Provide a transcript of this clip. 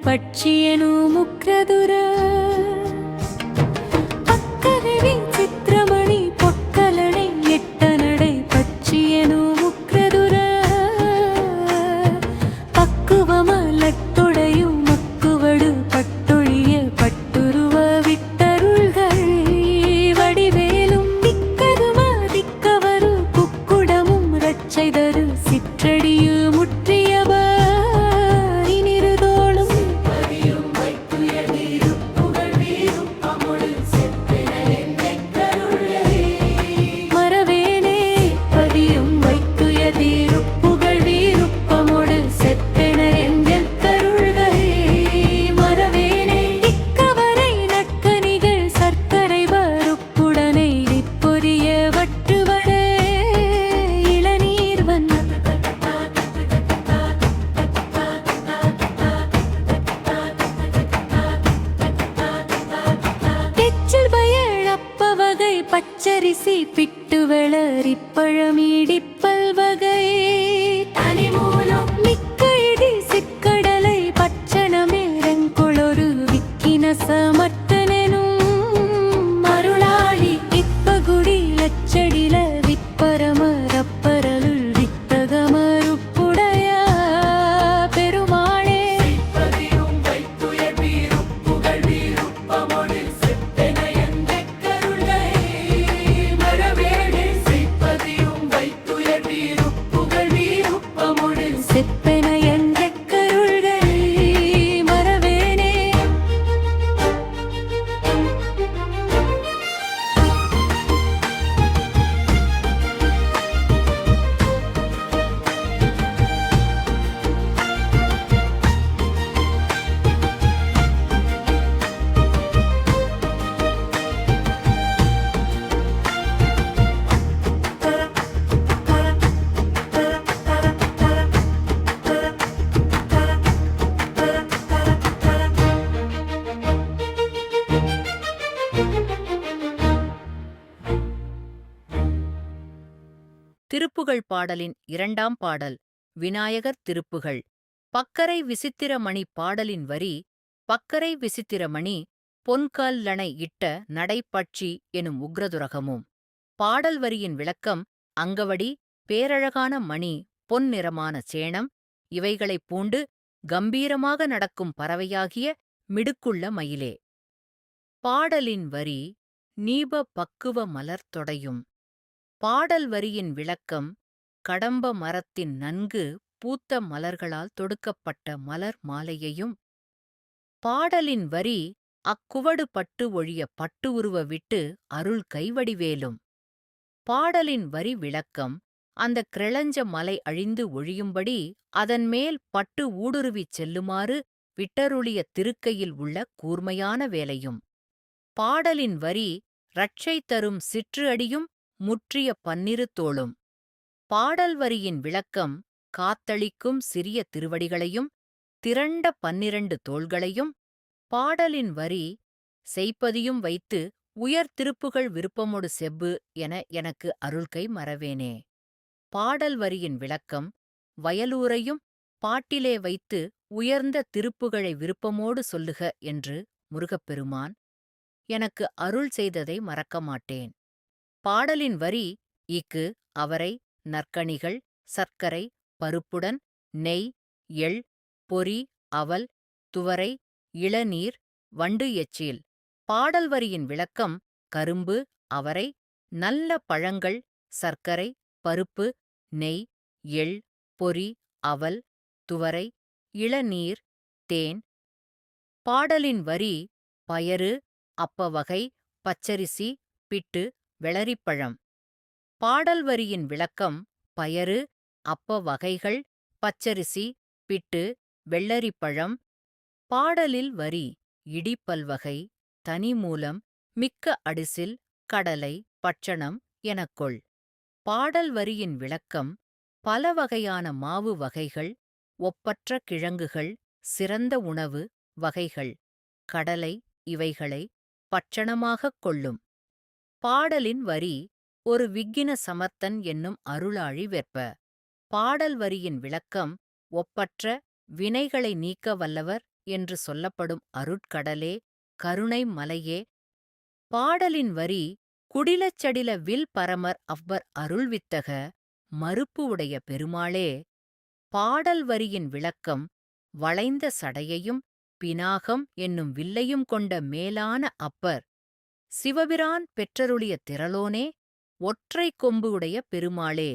ಪಕ್ಷಿಯನು ಮುಕ್ರದುರ ಪಕ್ಕದವಿ ಚಿತ್ರಮಣಿ ಪೊಕ್ಕಲಣೆ ಎಟ್ಟ ನಡೆ ಪಕ್ಷಿಯನು ಮುಕ್ರದುರ ಪಕ್ಕುವ ಮಲತ್ತೊಡೆಯು ಮಕ್ಕುವಡು ಪಟ್ಟೊಳಿಯ ಪಟ್ಟುರುವ விட்டருள்கள் வடிவேலும் திக்கதும திக்கவரு குக்குடமும் ரட்சைதரு சிற்றடியு முற்றியவ பச்சரிசி பிட்டு வளரிப்பழமீடிப்பல் வகை தனிமூலம் மிக்க இடி சிக்கடலை பச்சனமேரங்கொளொரு விக்கின சமர்த்தனும் மருளாளி இப்பகுடி லச்சடில விப்பரமரப்பரலுள் வித்தகமருப்புடைய பெருமாளே செப்பென என்ற கருள்களை மறவேனே. திருப்புகழ் பாடலின் இரண்டாம் பாடல் விநாயகர் திருப்புகழ். பக்கரை விசித்திரமணி பாடலின் வரி பக்கரை விசித்திரமணி பொன்கல்லணை இட்ட நடைப்பட்சி எனும் உக்ரதுரகமும். பாடல் வரியின் விளக்கம் அங்கவடி பேரழகான மணி பொன் நிறமான சேணம் இவைகளைப் பூண்டு கம்பீரமாக நடக்கும் பறவையாகிய மிடுக்குள்ள மயிலே. பாடலின் வரி நீப பக்குவ மலர் தொடையும். பாடல் வரியின் விளக்கம் கடம்ப மரத்தின் நன்கு பூத்த மலர்களால் தொடுக்கப்பட்ட மலர் மாலையையும். பாடலின் வரி அக்குவடு பட்டு ஒழிய பட்டு உருவ விட்டு அருள் கைவடிவேலும். பாடலின் வரி விளக்கம் அந்த கிளஞ்ச மலை அழிந்து ஒழியும்படி அதன்மேல் பட்டு ஊடுருவிச் செல்லுமாறு விட்டருளிய திருக்கையில் உள்ள கூர்மையான வேலையும். பாடலின் வரி ரட்சை தரும் சிற்று அடியும் முற்றிய பன்னிரு தோளும். பாடல் வரியின் விளக்கம் காத்தளிக்கும் சிறிய திருவடிகளையும் திரண்ட 12 தோள்களையும். பாடலின் வரி செய்ப்பதியும் வைத்து உயர் திருப்புகழ் விருப்பமொடு செப்பு என எனக்கு அருள்கை மறவேனே. பாடல் வரியின் விளக்கம் வயலூரையும் பாட்டிலே வைத்து உயர்ந்த திருப்புகழை விருப்பமோடு சொல்லுக என்று முருகப்பெருமான் எனக்கு அருள் செய்ததை மறக்க மாட்டேன். பாடலின் வரி ஈக்கு அவரை நற்கனிகள் சர்க்கரை பருப்புடன் நெய் எள் பொரி அவல் துவரை இளநீர் வண்டு எச்சில். பாடல் வரியின் விளக்கம் கரும்பு அவரை நல்ல பழங்கள் சர்க்கரை பருப்பு நெய் எள் பொரி அவல் துவரை இளநீர் தேன். பாடலின் வரி பயறு அப்பவகை பச்சரிசி பிட்டு வெளரிப்பழம். பாடல் வரியின் விளக்கம் பயறு அப்ப வகைகள் பச்சரிசி பிட்டு வெள்ளரிப்பழம். பாடலில் வரி இடிப்பல்வகை தனிமூலம் மிக்க அடிசில் கடலை பட்சணம் எனக்கொள். பாடல் வரியின் விளக்கம் பல வகையான மாவு வகைகள் ஒப்பற்ற கிழங்குகள் சிறந்த உணவு வகைகள் கடலை இவைகளை பட்சணமாகக் கொள்ளும். பாடலின் வரி ஒரு விக்கின சமர்த்தன் என்னும் அருளாழி வெற்ப. பாடல் வரியின் விளக்கம் ஒப்பற்ற வினைகளை நீக்க வல்லவர் என்று சொல்லப்படும் அருட்கடலே, கருணை மலையே. பாடலின் வரி குடிலச்சடில வில் பரமர் அவ்வர் அருள்வித்தக மறுப்பு உடைய பெருமாளே. பாடல் வரியின் விளக்கம் வளைந்த சடையையும் பினாகம் என்னும் வில்லையும் கொண்ட மேலான அப்பர் சிவபிரான் பெற்றருளிய திரளோனே, ஒற்றைக் கொம்பு உடைய பெருமாளே.